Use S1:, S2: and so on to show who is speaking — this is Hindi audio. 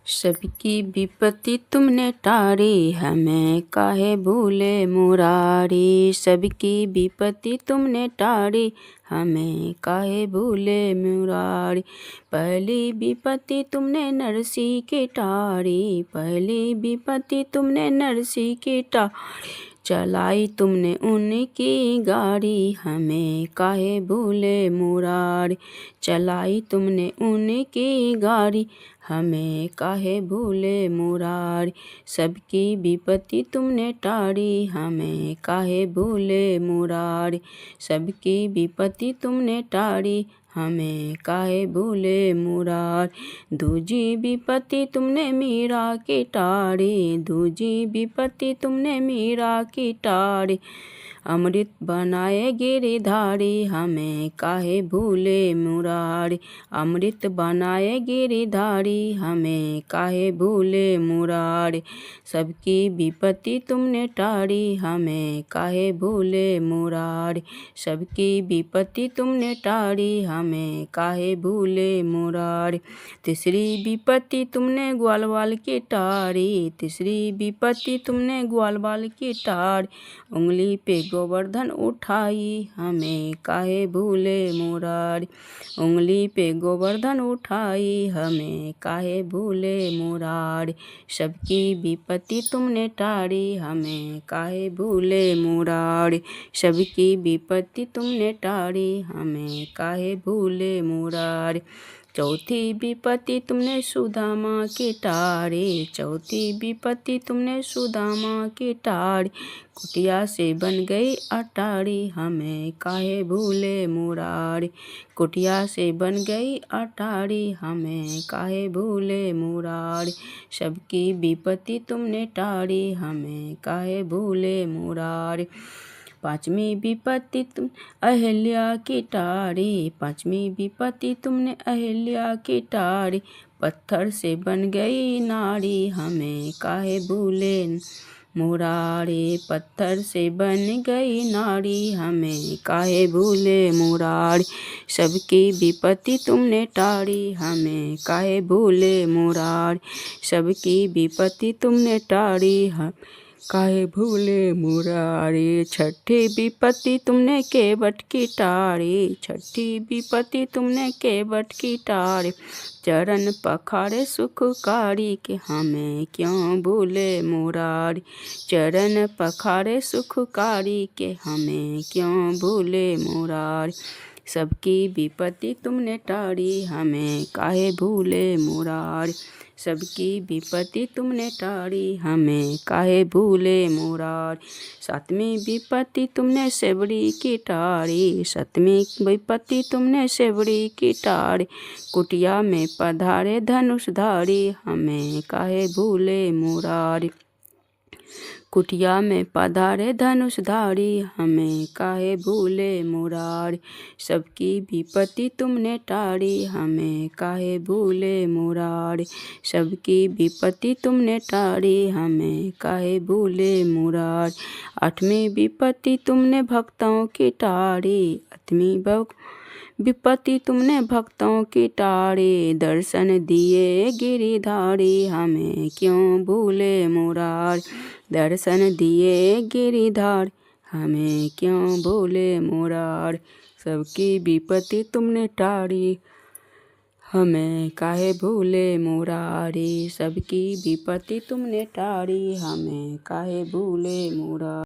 S1: सबकी विपत्ति तुमने टारी, हमें काहे भूले मुरारी। सबकी विपत्ति तुमने टारी, हमें काहे भूले मुरारी। पहली विपत्ति तुमने नरसी की टारी, पहली विपत्ति तुमने नरसी की टारी। चलाई तुमने उनकी गाड़ी, हमें काहे भूले मुरारी। चलाई तुमने उनकी गाड़ी, हमें काहे भूले मुरारी। सबकी विपत्ति तुमने टारी, हमें काहे भूले मुरारी। सबकी विपत्ति तुमने टारी, हमें काहे भूले मुरारी। दूजी विपत्ति तुमने मीरा की टारी, दूजी विपत्ति तुमने मीरा की टारी। अमृत बनाए गिरिधारी, हमें काहे भूले मुरारी। अमृत बनाए गिरिधारी, हमें काहे भूले मुरारी। सबकी विपत्ति तुमने टारी, हमें काहे भूले मुरारी। सबकी विपत्ति तुमने टारी, हमें काहे भूले मुरारी। तीसरी विपत्ति तुमने ग्वालवाल की टारी, तीसरी विपत्ति तुमने ग्वालवाल की टारी। उंगली पे गोवर्धन उठाई, हमें काहे भूले मुरारी। उंगली पे गोवर्धन उठाई, हमें काहे भूले मुरारी। सबकी विपत्ति तुमने टारी, हमें काहे भूले मुरारी। सबकी विपत्ति तुमने टारी, हमें काहे भूले मुरारी। चौथी विपत्ति तुमने सुदामा की टारी, चौथी विपत्ति तुमने सुदामा की टारी। कुटिया से बन गई अटारी, हमें काहे भूले मुरारी। कुटिया से बन गई अटारी, हमें काहे भूले मुरारी। सबकी विपत्ति तुमने टारी, हमें काहे भूले मुरारी। पांचवी विपत्ति तुम अहिल्या की टारी, पांचवी विपत्ति तुमने अहिल्या की टारी। पत्थर से बन गई नारी, हमें काहे भूले मुरारी। पत्थर से बन गई नारी, हमें काहे भूले मुरारी। सबकी विपत्ति तुमने टारी, हमें काहे भूले मुरारी। सबकी विपत्ति तुमने टारी, हम काहे भूले मुरारी। छठी विपत्ति तुमने केवट की टारी, छठी विपत्ति तुमने केवट की टारी। चरण पखारे सुखकारी, के हमें क्यों भूले मुरारी। चरण पखारे सुखकारी, के हमें क्यों भूले मुरारी। सबकी विपत्ति तुमने टारी, हमें काहे भूले मुरारी। सबकी विपत्ति तुमने टारी, हमें काहे भूले मुरारी। सातवीं विपत्ति तुमने सेवड़ी की टारी, सातवीं विपत्ति तुमने सेवड़ी की टारी। कुटिया में पधारे धनुषधारी, हमें काहे भूले मुरारी। कुटिया में पधारे धनुषधारी, हमें काहे भूले मुरारी। सबकी विपत्ति तुमने टारी, हमें काहे भूले मुरारी। सबकी विपत्ति तुमने टारी, हमें काहे भूले मुरारी। आठवीं विपत्ति तुमने भक्तों की टारी, आठवीं विपत्ति तुमने भक्तों की टारी। दर्शन दिए गिरिधारी, हमें क्यों भूले मुरारी। दर्शन दिए गिरिधारी, हमें क्यों भूले मुरारी। सबकी विपत्ति तुमने टारी, हमें काहे भूले मुरारी। सबकी विपत्ति तुमने टारी, हमें काहे भूले मुरारी।